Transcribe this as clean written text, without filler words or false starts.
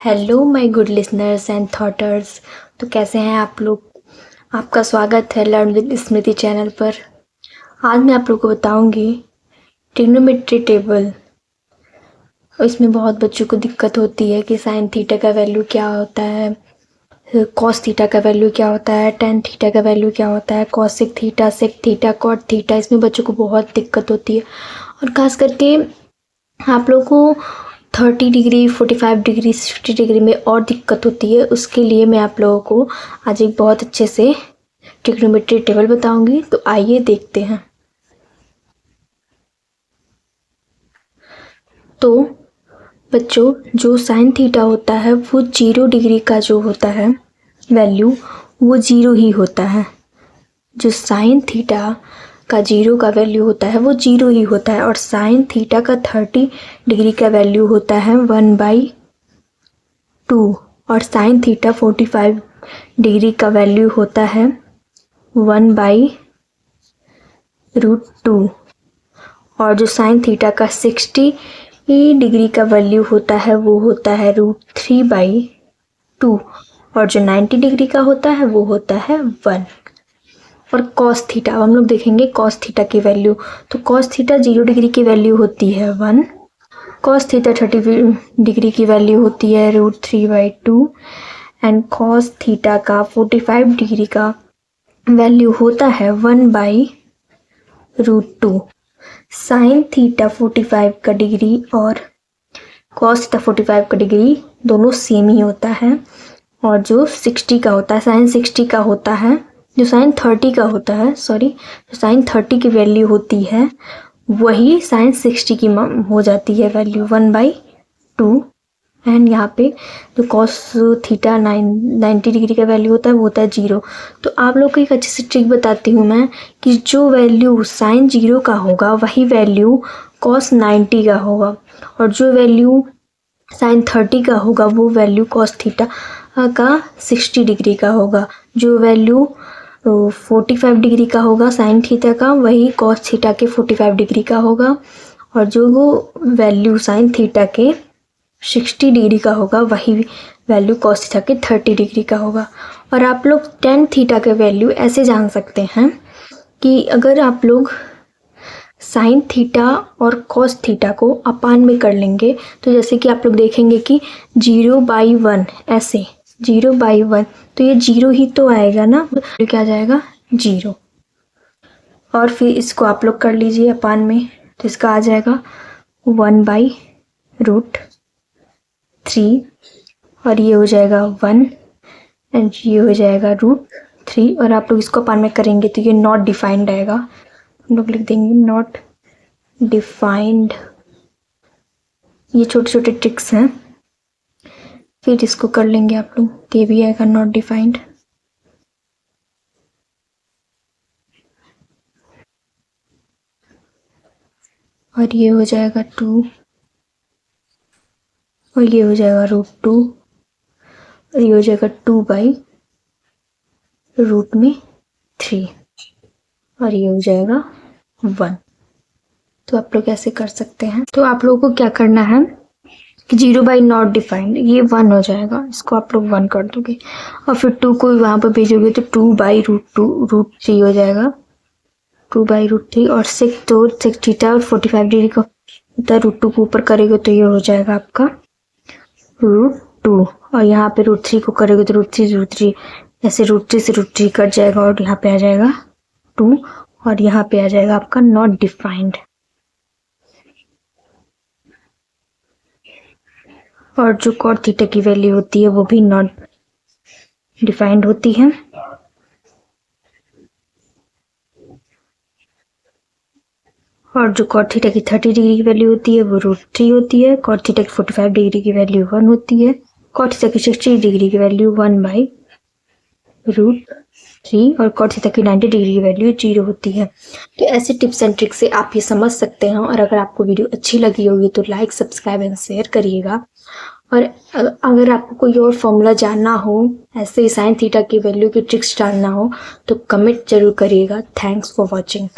Hello my good listeners and thoughters. तो कैसे हैं आप लोग। आपका स्वागत है लर्न विद स्मृति चैनल पर। आज मैं आप लोग को बताऊंगी ट्रिग्नोमेट्री टेबल। इसमें बहुत बच्चों को दिक्कत होती है कि साइन थीटा का वैल्यू क्या होता है, कॉस थीटा का वैल्यू क्या होता है, टेन थीटा का वैल्यू क्या होता है, cosec theta, sec theta, cot theta. इसमें बच्चों को बहुत दिक्कत होती है और ख़ास करके आप लोगों को 30 डिग्री, 45 डिग्री, 60 डिग्री में और दिक्कत होती है। उसके लिए मैं आप लोगों को आज एक बहुत अच्छे से ट्रिग्नोमेट्री टेबल बताऊंगी। तो आइए देखते हैं। तो बच्चों, जो साइन थीटा होता है वो 0 डिग्री का जो होता है वैल्यू, वो 0 ही होता है। जो साइन थीटा का 0 का वैल्यू होता है वो 0 ही होता है। और साइन थीटा का 30 डिग्री का वैल्यू होता है 1/2। और साइन थीटा 45 डिग्री का वैल्यू होता है 1/√2। और जो साइन थीटा का 60 डिग्री का वैल्यू होता है वो होता है √3/2। और जो 90 डिग्री का होता है वो होता है 1। और कॉस थीटा, अब हम लोग देखेंगे कॉस थीटा की वैल्यू। तो कॉस थीटा 0 डिग्री की वैल्यू होती है 1। कॉस थीटा 30 डिग्री की वैल्यू होती है √3/2। एंड कॉस थीटा का 45 डिग्री का वैल्यू होता है 1/√2। साइन थीटा 45 का डिग्री और कॉस थीटा 45 का डिग्री दोनों सेम ही होता है। और जो 60 का होता है, साइन 60 का होता है, जो साइन 30 का होता है, जो साइन 30 की वैल्यू होती है वही साइन 60 की हो जाती है वैल्यू 1/2। एंड यहाँ पे जो कॉस थीटा 90 डिग्री का वैल्यू होता है वो होता है 0। तो आप लोग को एक अच्छी सी ट्रिक बताती हूँ मैं कि जो वैल्यू साइन 0 का होगा वही वैल्यू कॉस 90 का होगा। और जो वैल्यू साइन 30 का होगा वो वैल्यू कॉस थीटा का 60 डिग्री का होगा। जो वैल्यू 45 डिग्री का होगा साइन थीटा का वही कॉस थीटा के 45 डिग्री का होगा। और जो वैल्यू साइन थीटा के 60 डिग्री का होगा वही वैल्यू कॉस थीटा के 30 डिग्री का होगा। और आप लोग टेन थीटा के वैल्यू ऐसे जान सकते हैं कि अगर आप लोग साइन थीटा और कॉस थीटा को अपान में कर लेंगे तो जैसे कि आप लोग देखेंगे कि 0/1, ऐसे 0/1, तो ये 0 ही तो आएगा ना, तो क्या आ जाएगा 0। और फिर इसको आप लोग कर लीजिए अपान में, तो इसका आ जाएगा 1/√3। और ये हो जाएगा 1 एंड ये हो जाएगा √3। और आप लोग इसको अपान में करेंगे तो ये नॉट डिफाइंड आएगा। हम लोग लिख देंगे नॉट डिफाइंड। ये छोटे छोटे ट्रिक्स हैं। फिर इसको कर लेंगे आप लोग तो ये भी आएगा नॉट डिफाइंड। और ये हो जाएगा 2 और ये हो जाएगा √2 और ये हो जाएगा 2/√3 और ये हो जाएगा 1। तो आप लोग ऐसे कर सकते हैं। तो आप लोगों को क्या करना है कि 0 नॉट डिफाइंड, ये 1 हो जाएगा, इसको आप लोग 1 कर दोगे और फिर 2 को वहाँ पर भेजोगे तो 2/√3 हो जाएगा, 2/√3। और सेक थीटा और 45 डिग्री का होता है, √2 को ऊपर करेंगे तो ये हो जाएगा आपका √2। और यहाँ पे √3 को करेंगे तो √3 ऐसे √3 से √3 कट जाएगा और यहाँ पे आ जाएगा 2 और यहाँ पे आ जाएगा आपका नॉट डिफाइंड। और जो कॉट थीटा की वैल्यू होती है वो भी नॉट डिफाइंड होती है। और जो कॉट थीटा की 30 डिग्री की वैल्यू होती है वो √3 होती है। कॉट थीटा की 45 डिग्री की वैल्यू 1 होती है। कॉट थीटा की 60 डिग्री की वैल्यू 1/√3 और कॉट थीटा की 90 डिग्री की वैल्यू 0 होती है। तो ऐसे टिप्स एंड ट्रिक्स से आप ये समझ सकते हैं। और अगर आपको वीडियो अच्छी लगी होगी तो लाइक, सब्सक्राइब एंड शेयर करिएगा। और अगर आपको कोई और फॉर्मूला जानना हो, ऐसे ही साइन थीटा की वैल्यू की ट्रिक्स जानना हो तो कमेंट जरूर करिएगा। Thanks for watching.